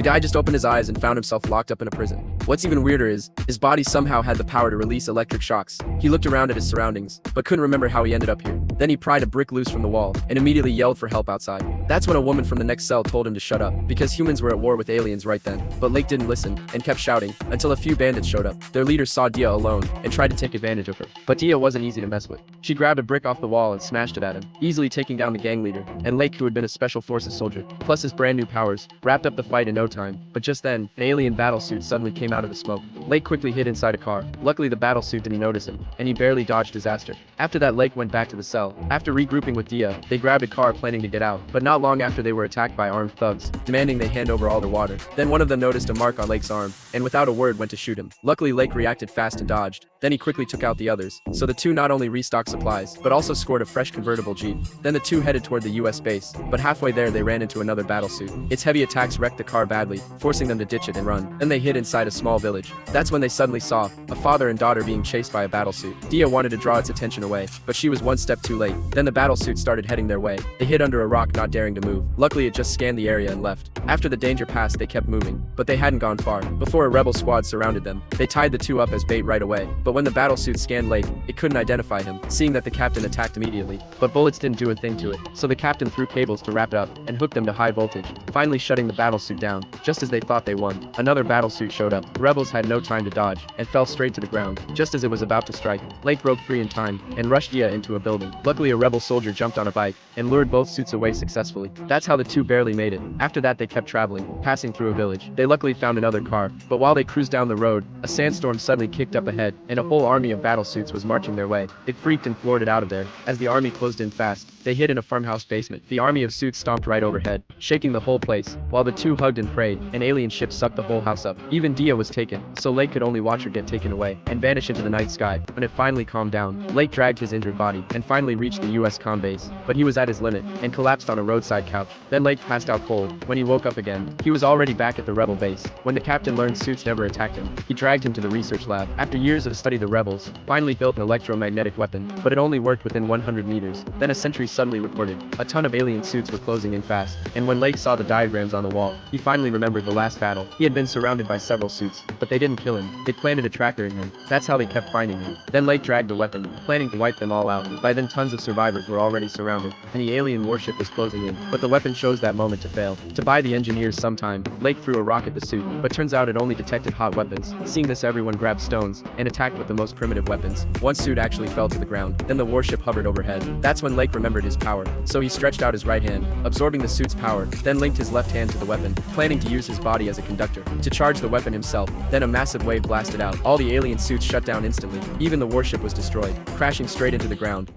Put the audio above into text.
guy just opened his eyes and found himself locked up in a prison. What's even weirder is, his body somehow had the power to release electric shocks. He looked around at his surroundings, but couldn't remember how he ended up here. Then he pried a brick loose from the wall, and immediately yelled for help outside. That's when a woman from the next cell told him to shut up, because humans were at war with aliens right then. But Lake didn't listen, and kept shouting, until a few bandits showed up. Their leader saw Dia alone, and tried to take advantage of her. But Dia wasn't easy to mess with. She grabbed a brick off the wall and smashed it at him, easily taking down the gang leader, and Lake, who had been a special forces soldier, plus his brand new powers, wrapped up the fight in no time. But just then, an alien battlesuit suddenly came out of the smoke. Lake quickly hid inside a car. Luckily the battlesuit didn't notice him, and he barely dodged disaster. After that, Lake went back to the cell. After regrouping with Dia, they grabbed a car planning to get out, but not long after they were attacked by armed thugs, demanding they hand over all their water. Then one of them noticed a mark on Lake's arm, and without a word went to shoot him. Luckily Lake reacted fast and dodged. Then he quickly took out the others, so the two not only restocked supplies, but also scored a fresh convertible Jeep. Then the two headed toward the US base, but halfway there they ran into another battlesuit. Its heavy attacks wrecked the car badly, forcing them to ditch it and run. Then they hid inside a small village. That's when they suddenly saw a father and daughter being chased by a battlesuit. Dia wanted to draw its attention away, but she was one step too late. Then the battlesuit started heading their way. They hid under a rock, not daring to move. Luckily it just scanned the area and left. After the danger passed they kept moving, but they hadn't gone far before a rebel squad surrounded them. They tied the two up as bait right away, but when the battlesuit scanned Lake, it couldn't identify him, seeing that the captain attacked immediately. But bullets didn't do a thing to it, so the captain threw cables to wrap it up, and hooked them to high voltage, finally shutting the battlesuit down. Just as they thought they won, another battlesuit showed up. The rebels had no time to dodge, and fell straight to the ground. Just as it was about to strike, Lake broke free in time, and rushed Dia into a building. Luckily a rebel soldier jumped on a bike, and lured both suits away successfully. That's how the two barely made it. After that they kept traveling, passing through a village. They luckily found another car, but while they cruised down the road, a sandstorm suddenly kicked up ahead, and a whole army of battlesuits was marching their way. It freaked and floored it out of there. As the army closed in fast, they hid in a farmhouse basement. The army of suits stomped right overhead, shaking the whole place, while the two hugged and prayed. An alien ship sucked the whole house up. Even Dia was taken, so Lake could only watch her get taken away, and vanish into the night sky. When it finally calmed down, Lake dragged his injured body, and finally reached the US comm base. But he was at his limit, and collapsed on a roadside couch. Then Lake passed out cold. When he woke up again, he was already back at the rebel base. When the captain learned suits never attacked him, he dragged him to the research lab. After years of study, the rebels finally built an electromagnetic weapon, but it only worked within 100 meters. Then a sentry suddenly reported a ton of alien suits were closing in fast, and when Lake saw the diagrams on the wall, he finally remembered the last battle. He had been surrounded by several suits, but they didn't kill him. They planted a tracker in him. That's how they kept finding him. Then Lake dragged the weapon, planning to wipe them all out. By then tons of survivors were already surrounded, and the alien warship was closing in, but the weapon chose that moment to fail. To buy the engineers some time, Lake threw a rock at the suit, but turns out it only detected hot weapons. Seeing this, everyone grabbed stones, and attacked with the most primitive weapons. One suit actually fell to the ground. Then the warship hovered overhead. That's when Lake remembered his power, so he stretched out his right hand, absorbing the suit's power, then linked his left hand to the weapon, planning to use his body as a conductor to charge the weapon himself. Then a massive wave blasted out. All the alien suits shut down instantly. Even the warship was destroyed, crashing straight into the ground.